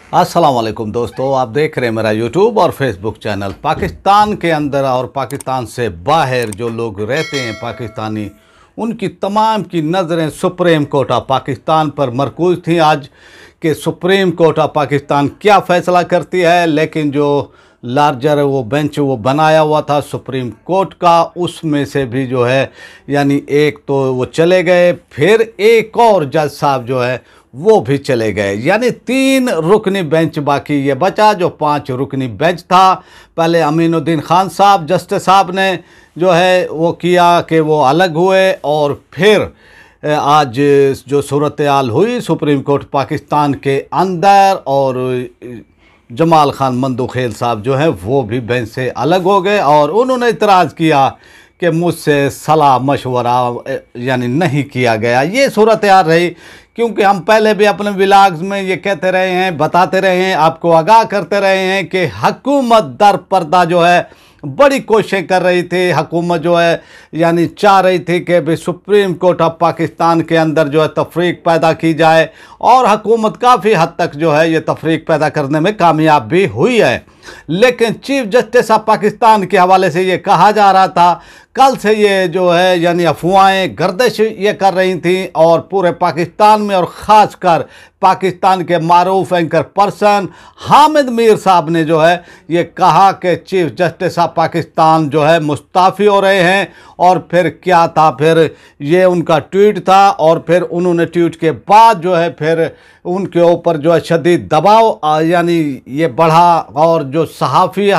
अस्सलाम वालेकुम दोस्तों, आप देख रहे हैं मेरा यूट्यूब और फेसबुक चैनल। पाकिस्तान के अंदर और पाकिस्तान से बाहर जो लोग रहते हैं पाकिस्तानी, उनकी तमाम की नज़रें सुप्रीम कोर्ट ऑफ पाकिस्तान पर मरकूज़ थी आज कि सुप्रीम कोर्ट ऑफ पाकिस्तान क्या फ़ैसला करती है। लेकिन जो लार्जर वो बेंच वो बनाया हुआ था सुप्रीम कोर्ट का, उसमें से भी जो है यानी एक तो वो चले गए, फिर एक और जज साहब जो है वो भी चले गए, यानी 3 रुकनी बेंच बाकी ये बचा। जो 5 रुकनी बेंच था, पहले अमीनुद्दीन खान साहब जस्टिस साहब ने जो है वो किया कि वो अलग हुए, और फिर आज जो सूरत हाल हुई सुप्रीम कोर्ट पाकिस्तान के अंदर, और जमाल खान मंदुखेल साहब जो हैं वो भी बेंच से अलग हो गए और उन्होंने इतराज़ किया कि मुझसे सलाह मशवरा यानी नहीं किया गया। ये सूरत हाल रही, क्योंकि हम पहले भी अपने व्लॉग्स में ये कहते रहे हैं, बताते रहे हैं, आपको आगाह करते रहे हैं कि हुकूमत दर पर्दा जो है बड़ी कोशिशें कर रही थी। हुकूमत जो है यानी चाह रही थी कि भाई सुप्रीम कोर्ट ऑफ पाकिस्तान के अंदर जो है तफरीक पैदा की जाए, और हुकूमत काफ़ी हद तक जो है ये तफरीक पैदा करने में कामयाब भी हुई है। लेकिन चीफ जस्टिस ऑफ पाकिस्तान के हवाले से ये कहा जा रहा था, कल से ये जो है यानी अफवाहें गर्दिश ये कर रही थी, और पूरे पाकिस्तान में और ख़ासकर पाकिस्तान के मारूफ एंकर पर्सन हामिद मीर साहब ने जो है ये कहा कि चीफ जस्टिस ऑफ पाकिस्तान जो है मुस्ताफ़ी हो रहे हैं। और फिर क्या था, फिर ये उनका ट्वीट था, और फिर उन्होंने ट्वीट के बाद जो है फिर उनके ऊपर जो है शदीद दबाव यानी ये बढ़ा, और जो सहाफ़ी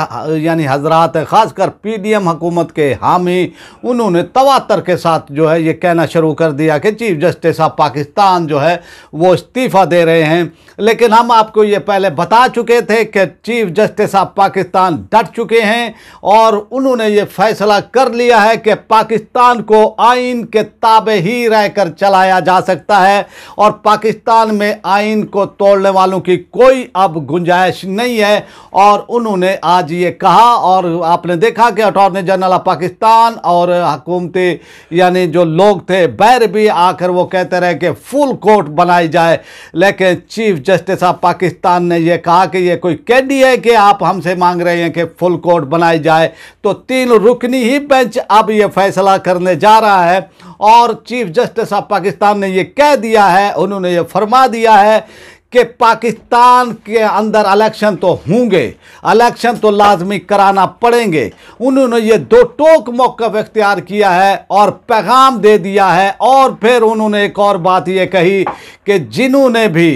यानी हजरात है ख़ासकर पीडीएम हुकूमत के हामी, उन्होंने तवातर के साथ जो है ये कहना शुरू कर दिया कि चीफ जस्टिस ऑफ पाकिस्तान जो है वो इस्तीफ़ा दे रहे हैं। लेकिन हम आपको ये पहले बता चुके थे कि चीफ जस्टिस ऑफ पाकिस्तान डट चुके हैं, और उन्होंने ये फ़ैसला कर लिया है कि पाकिस्तान को आइन के ताबे ही रहकर चलाया जा सकता है, और पाकिस्तान में आइन को तोड़ने वालों की कोई अब गुंजाइश नहीं है। और उन्होंने आज ये कहा, और आपने देखा कि अटॉर्नी जनरल ऑफ पाकिस्तान और हुकूमती यानी जो लोग थे बैर भी आकर वो कहते रहे कि फुल कोर्ट बनाई जाए। लेकिन चीफ जस्टिस ऑफ पाकिस्तान ने यह कहा कि ये कोई कैंडी है कि आप हमसे मांग रहे हैं कि फुल कोर्ट बनाई जाए। तो 3 रुकनी ही बेंच अब ये फैसला करने जा रहा है, और चीफ जस्टिस ऑफ पाकिस्तान ने ये कह दिया है, उन्होंने ये फरमा दिया है कि पाकिस्तान के अंदर इलेक्शन तो होंगे, इलेक्शन तो लाजमी कराना पड़ेंगे। उन्होंने ये 2 टोक मौक़िफ़ इख्तियार किया है और पैगाम दे दिया है। और फिर उन्होंने एक और बात ये कही कि जिन्होंने भी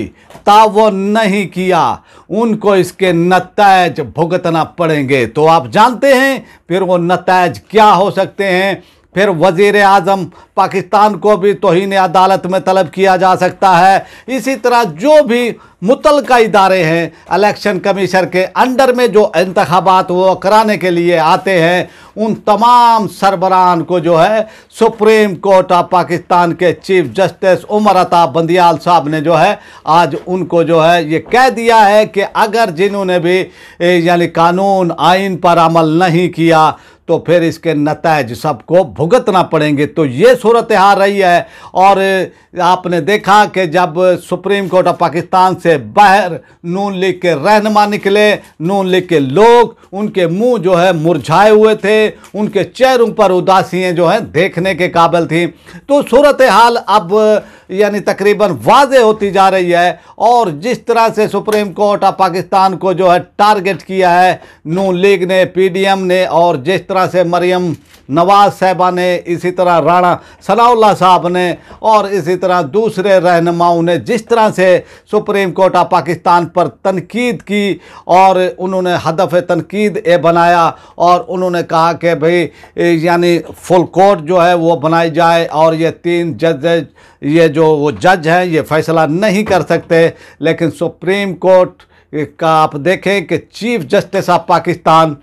तावन नहीं किया उनको इसके नतायज भुगतना पड़ेंगे। तो आप जानते हैं फिर वो नतायज क्या हो सकते हैं। फिर वज़ीर आज़म पाकिस्तान को भी तौहीन अदालत में तलब किया जा सकता है। इसी तरह जो भी मुतल्लिका इदारे हैं इलेक्शन कमीशन के अंडर में जो इंतखाबात वो कराने के लिए आते हैं, उन तमाम सरबराहान को जो है सुप्रीम कोर्ट ऑफ पाकिस्तान के चीफ जस्टिस उमर अता बंदियाल साहब ने जो है आज उनको जो है ये कह दिया है कि अगर जिन्होंने भी यानी कानून आइन पर अमल नहीं किया तो फिर इसके नतायज सबको भुगतना पड़ेंगे। तो ये सूरत हाल रही है। और आपने देखा कि जब सुप्रीम कोर्ट ऑफ पाकिस्तान से बाहर नून लीग के रहनुमा निकले, नून लीग के लोग, उनके मुंह जो है मुरझाए हुए थे, उनके चेहरों पर उदासियाँ जो हैं देखने के काबिल थी। तो सूरत हाल अब यानी तकरीबन वाज़े होती जा रही है, और जिस तरह से सुप्रीम कोर्ट ऑफ पाकिस्तान को जो है टारगेट किया है नून लीग ने, पीडीएम ने, और जिस तरह से मरियम नवाज साहबा ने, इसी तरह राणा सनाउल्लाह साहब ने, और इसी तरह दूसरे रहनुमाओं ने जिस तरह से सुप्रीम कोर्ट ऑफ पाकिस्तान पर तनकीद की, और उन्होंने हदफ तनकीद बनाया, और उन्होंने कहा कि भाई यानी फुल कोर्ट जो है वो बनाई जाए, और ये 3 जज ये जो वो जज हैं ये फैसला नहीं कर सकते। लेकिन सुप्रीम कोर्ट का आप देखें कि चीफ जस्टिस ऑफ पाकिस्तान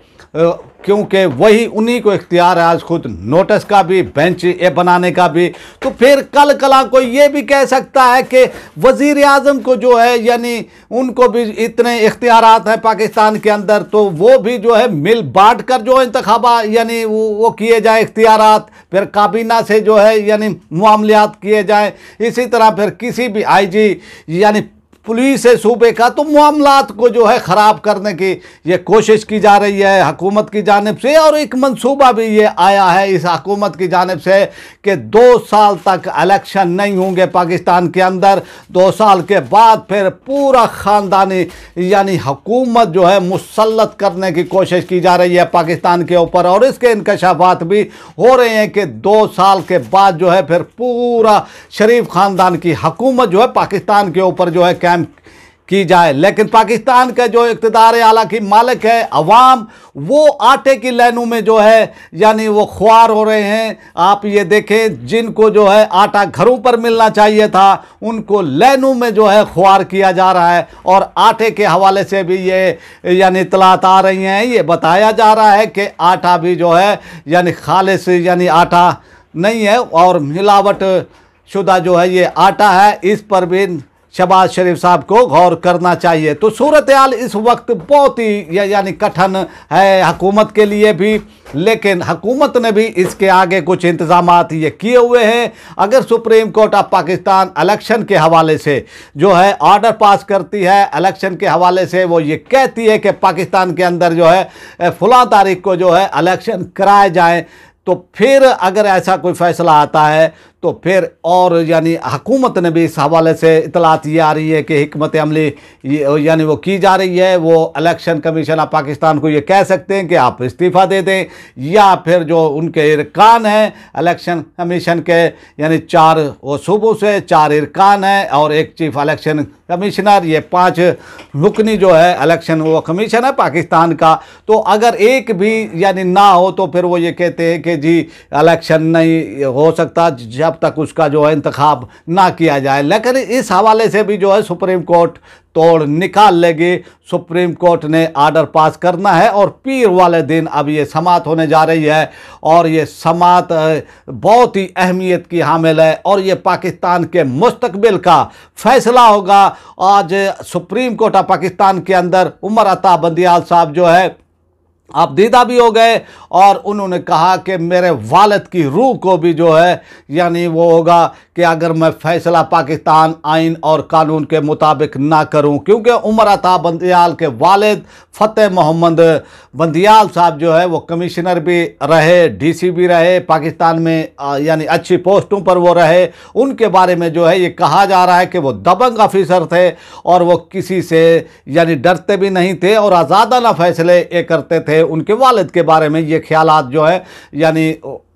क्योंकि वही उन्हीं को इख्तियार है आज खुद नोटिस का भी, बेंच ये बनाने का भी। तो फिर कल कला कोई ये भी कह सकता है कि वज़ीर आज़म को जो है यानी उनको भी इतने इख्तियारात हैं पाकिस्तान के अंदर, तो वो भी जो है मिल बांट कर जो इंतखाबा यानी वो किए जाए इख्तियारात, फिर काबीना से जो है यानी मामलात किए जाएँ। इसी तरह फिर किसी भी आईजी यानी पुलिस है सूबे का, तो मामलात को जो है ख़राब करने की ये कोशिश की जा रही है हुकूमत की जानिब से। और एक मंसूबा भी ये आया है इस हुकूमत की जानिब से कि 2 साल तक इलेक्शन नहीं होंगे पाकिस्तान के अंदर। 2 साल के बाद फिर पूरा ख़ानदानी यानी हुकूमत जो है मुसल्लत करने की कोशिश की जा रही है पाकिस्तान के ऊपर। और इसके इंकशाफात भी हो रहे हैं कि 2 साल के बाद जो है फिर पूरा शरीफ ख़ानदान की हुकूमत जो है पाकिस्तान के ऊपर जो है कायम की जाए। लेकिन पाकिस्तान का जो इक़्तिदार आला की मालिक है अवाम, वो आटे की लाइनों में जो है यानी वो ख्वार हो रहे हैं। आप ये देखें, जिनको जो है आटा घरों पर मिलना चाहिए था उनको लाइनों में जो है ख्वार किया जा रहा है। और आटे के हवाले से भी ये यानी इतलात आ रही हैं, ये बताया जा रहा है कि आटा भी जो है यानी खालिस यानी आटा नहीं है और मिलावट शुदा जो है ये आटा है। इस पर भी शहबाज शरीफ साहब को गौर करना चाहिए। तो सूरत हाल इस वक्त बहुत ही यानी कठिन है हुकूमत के लिए भी, लेकिन हुकूमत ने भी इसके आगे कुछ इंतजामात ये किए हुए हैं। अगर supreme court of Pakistan election के हवाले से जो है ऑर्डर पास करती है, इलेक्शन के हवाले से वो ये कहती है कि पाकिस्तान के अंदर जो है फलां तारीख को जो है इलेक्शन कराए जाएँ, तो फिर अगर ऐसा कोई फ़ैसला आता है तो फिर और यानी हुकूमत ने भी इस हवाले से इतलात ये आ रही है कि हिकमत अमली यानी वो की जा रही है। वो इलेक्शन कमीशन ऑफ पाकिस्तान को ये कह सकते हैं कि आप इस्तीफ़ा दे दें, या फिर जो उनके इरकान हैं इलेक्शन कमीशन के यानी 4 वो सूबों से 4 इरकान हैं और एक चीफ इलेक्शन कमिश्नर, ये 5 रुकनी जो है इलेक्शन वो कमीशन है पाकिस्तान का। तो अगर एक भी यानी ना हो तो फिर वो ये कहते हैं कि जी इलेक्शन नहीं हो सकता जब तक उसका जो है इंतखाब ना किया जाए। लेकिन इस हवाले से भी जो है सुप्रीम कोर्ट तोड़ निकाल लेगी। सुप्रीम कोर्ट ने ऑर्डर पास करना है और पीर वाले दिन अब ये समात होने जा रही है और ये समात बहुत ही अहमियत की हामिल है और ये पाकिस्तान के मुस्तकबिल का फैसला होगा। आज सुप्रीम कोर्ट ऑफ पाकिस्तान के अंदर उमर अता बंदियाल साहब जो है आप दीदा भी हो गए और उन्होंने कहा कि मेरे वालिद की रूह को भी जो है यानी वो होगा कि अगर मैं फ़ैसला पाकिस्तान आइन और कानून के मुताबिक ना करूं, क्योंकि उमर अता बंदियाल के वालिद फ़तेह मोहम्मद बंदियाल साहब जो है वो कमिश्नर भी रहे, डीसी भी रहे, पाकिस्तान में यानी अच्छी पोस्टों पर वो रहे। उनके बारे में जो है ये कहा जा रहा है कि वो दबंग ऑफिसर थे और वो किसी से यानी डरते भी नहीं थे और आज़ादाना फ़ैसले ये करते थे। उनके वालिद के बारे में ये ख्यालात जो है यानी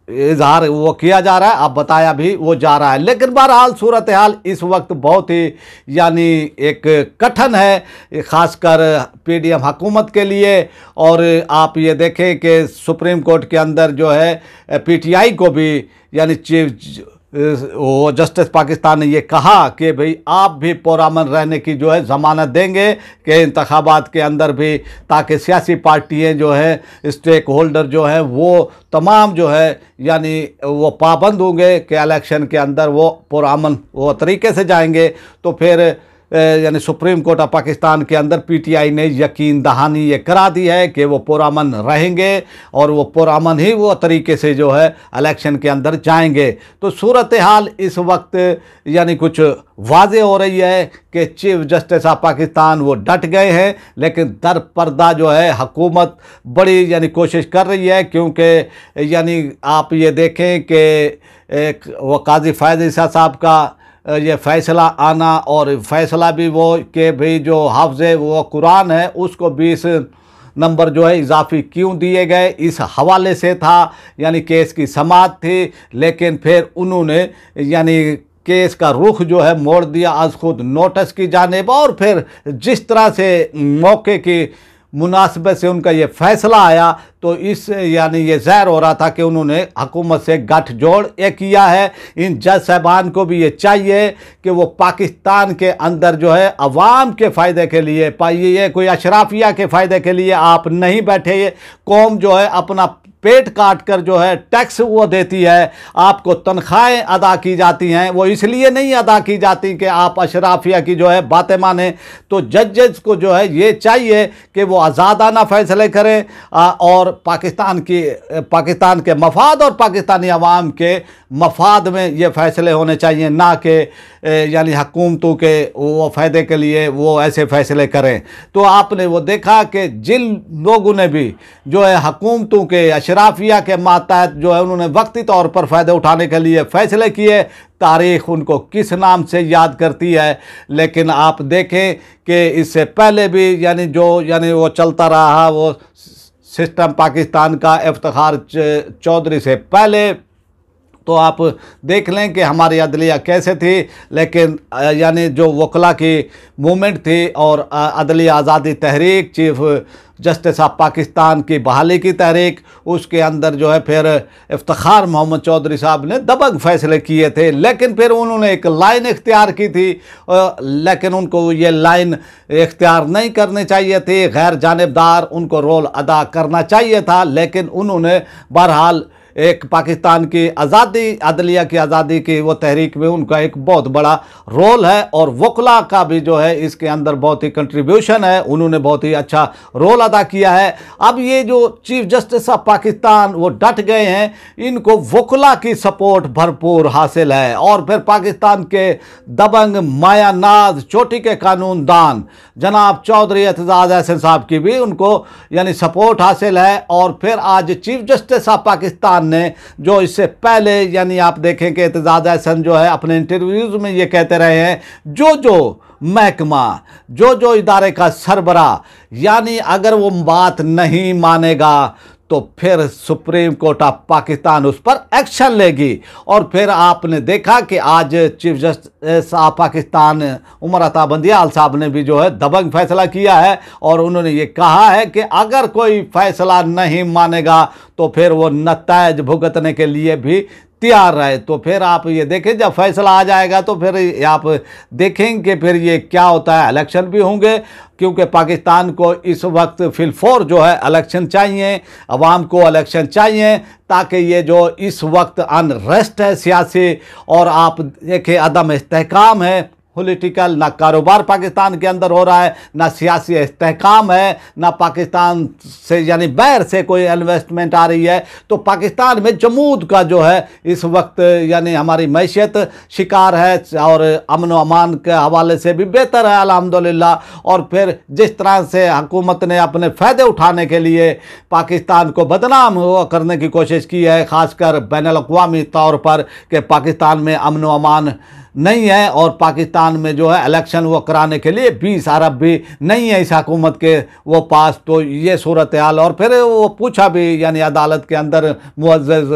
इजहार वो किया जा रहा है, अब बताया भी वो जा रहा है। लेकिन बहरहाल सूरत हाल इस वक्त बहुत ही यानी एक कठिन है, ख़ासकर पीडीएम हुकूमत के लिए। और आप ये देखें कि सुप्रीम कोर्ट के अंदर जो है पीटीआई को भी यानी चीफ वो जस्टिस पाकिस्तान ने ये कहा कि भाई आप भी पुरअमन रहने की जो है ज़मानत देंगे कि इंतखाबात के अंदर भी, ताकि सियासी पार्टियाँ जो है स्टेक होल्डर जो है वो तमाम जो है यानी वो पाबंद होंगे कि इलेक्शन के अंदर वो पुरअमन वो तरीके से जाएंगे। तो फिर यानी सुप्रीम कोर्ट ऑफ पाकिस्तान के अंदर पीटीआई ने यकीन दहानी ये करा दी है कि वो पुरअमन रहेंगे और वो पुरअमन ही वो तरीके से जो है इलेक्शन के अंदर जाएंगे। तो सूरत हाल इस वक्त यानी कुछ वाज़े हो रही है कि चीफ जस्टिस ऑफ पाकिस्तान वो डट गए हैं, लेकिन दर पर्दा जो है हुकूमत बड़ी यानी कोशिश कर रही है। क्योंकि यानी आप ये देखें कि एक वो काजी फैज़ ईसा साहब का ये फ़ैसला आना और फ़ैसला भी वो कि भाई जो हाफ़्ज़ वो कुरान है उसको 20 नंबर जो है इजाफी क्यों दिए गए, इस हवाले से था। यानी केस की समाअत थी, लेकिन फिर उन्होंने यानी केस का रुख जो है मोड़ दिया आज खुद नोटिस की जानिब। और फिर जिस तरह से मौके की मुनासिबत से उनका ये फ़ैसला आया तो इस यानी ये ज़ाहिर हो रहा था कि उन्होंने हुकूमत से गठजोड़ ये किया है। इन जज साहबान को भी ये चाहिए कि वो पाकिस्तान के अंदर जो है अवाम के फ़ायदे के लिए, ये कोई अशराफिया के फ़ायदे के लिए आप नहीं बैठे। कौम जो है अपना पेट काट कर जो है टैक्स वो देती है, आपको तनख्वाहें अदा की जाती हैं, वो इसलिए नहीं अदा की जाती कि आप अशराफिया की जो है बातें माने। तो जजेस को जो है ये चाहिए कि वो आज़ादाना फैसले करें और पाकिस्तान के मफाद और पाकिस्तानी अवाम के मफाद में ये फ़ैसले होने चाहिए, ना कि यानी हुकूमतों के वो फ़ायदे के लिए वो ऐसे फ़ैसले करें। तो आपने वो देखा कि जिन लोगों ने भी जो है हुकूमतों के अशराफिया के मातहत जो है उन्होंने वक्ती तौर पर फ़ायदे उठाने के लिए फ़ैसले किए, तारीख़ उनको किस नाम से याद करती है। लेकिन आप देखें कि इससे पहले भी यानी वो चलता रहा, वो सिस्टम पाकिस्तान का इफ्तिखार चौधरी से पहले तो आप देख लें कि हमारी अदलिया कैसे थी। लेकिन यानी जो वकला की मूवमेंट थी और अदलिया आज़ादी तहरीक, चीफ जस्टिस ऑफ पाकिस्तान की बहाली की तहरीक, उसके अंदर जो है फिर इफ्तिखार मोहम्मद चौधरी साहब ने दबंग फ़ैसले किए थे। लेकिन फिर उन्होंने एक लाइन इख्तियार की थी, लेकिन उनको ये लाइन इख्तियार नहीं करनी चाहिए थी, गैर जानिबदार उनको रोल अदा करना चाहिए था। लेकिन उन्होंने बहरहाल एक पाकिस्तान की आज़ादी, अदलिया की आज़ादी की वो तहरीक में उनका एक बहुत बड़ा रोल है और वकला का भी जो है इसके अंदर बहुत ही कंट्रीब्यूशन है, उन्होंने बहुत ही अच्छा रोल अदा किया है। अब ये जो चीफ जस्टिस ऑफ पाकिस्तान वो डट गए हैं, इनको वकला की सपोर्ट भरपूर हासिल है और फिर पाकिस्तान के दबंग मायानाज चोटी के कानूनदान जनाब चौधरी एतजाज़ अहसन साहब की भी उनको यानी सपोर्ट हासिल है। और फिर आज चीफ जस्टिस ऑफ पाकिस्तान ने जो इससे पहले यानी आप देखें कि एतजाज़ अहसन जो है अपने इंटरव्यूज़ में ये कहते रहे हैं, जो महकमा, जो इदारे का सरबरा यानी अगर वो बात नहीं मानेगा तो फिर सुप्रीम कोर्ट ऑफ पाकिस्तान उस पर एक्शन लेगी। और फिर आपने देखा कि आज chief justice of Pakistan Umar Ata Bandial साहब ने भी जो है दबंग फैसला किया है और उन्होंने ये कहा है कि अगर कोई फैसला नहीं मानेगा तो फिर वो नतायज भुगतने के लिए भी तैयार रहे। तो फिर आप ये देखें जब फैसला आ जाएगा तो फिर आप देखेंगे फिर ये क्या होता है। इलेक्शन भी होंगे क्योंकि पाकिस्तान को इस वक्त फिलफोर जो है इलेक्शन चाहिए, अवाम को इलेक्शन चाहिए ताकि ये जो इस वक्त अनरेस्ट है सियासी और आप देखें अदम इस्तेहकाम है पॉलिटिकल, ना कारोबार पाकिस्तान के अंदर हो रहा है, ना सियासी इस्तेहकाम है, ना पाकिस्तान से यानी बाहर से कोई इन्वेस्टमेंट आ रही है। तो पाकिस्तान में जमूद का जो है इस वक्त यानी हमारी मैशियत शिकार है और अमन व अमान के हवाले से भी बेहतर है अल्हम्दुलिल्लाह। और फिर जिस तरह से हुकूमत ने अपने फ़ायदे उठाने के लिए पाकिस्तान को बदनाम करने की कोशिश की है, ख़ासकर बैनुल-अक़वामी तौर पर कि पाकिस्तान में अमन व अमान नहीं है और पाकिस्तान में जो है इलेक्शन वो कराने के लिए 20 अरब भी नहीं है इस हुकूमत के वो पास। तो ये सूरत हाल। और फिर वो पूछा भी यानी अदालत के अंदर मुअज़्ज़ज़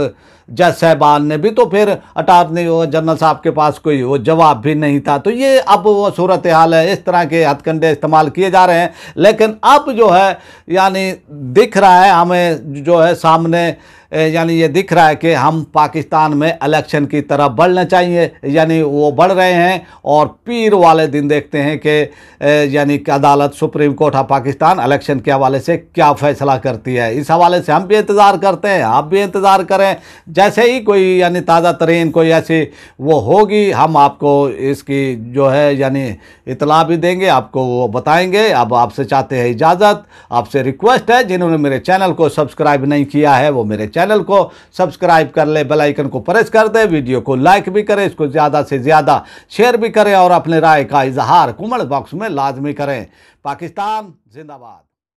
जज साहबान ने भी, तो फिर अटार्नी जनरल साहब के पास कोई वो जवाब भी नहीं था। तो ये अब वो सूरत हाल है, इस तरह के हथकंडे इस्तेमाल किए जा रहे हैं। लेकिन अब जो है यानी दिख रहा है हमें जो है सामने यानी ये दिख रहा है कि हम पाकिस्तान में इलेक्शन की तरफ बढ़ना चाहिए, यानी वो बढ़ रहे हैं। और पीर वाले दिन देखते हैं कि यानी कि अदालत supreme court of Pakistan election के हवाले से क्या फ़ैसला करती है। इस हवाले से हम भी इंतज़ार करते हैं, आप भी इंतज़ार करें। जैसे ही कोई यानी ताज़ा तरीन कोई ऐसी वो होगी हम आपको इसकी जो है यानी इतला भी देंगे, आपको वो बताएंगे। अब आपसे चाहते हैं इजाज़त, आपसे रिक्वेस्ट है जिन्होंने मेरे चैनल को सब्सक्राइब नहीं किया है वो मेरे चैनल को सब्सक्राइब कर ले, बेल आइकन को प्रेस कर दे, वीडियो को लाइक भी करें, इसको ज़्यादा से ज़्यादा शेयर भी करें और अपने राय का इजहार कमेंट बॉक्स में लाजमी करें। पाकिस्तान जिंदाबाद।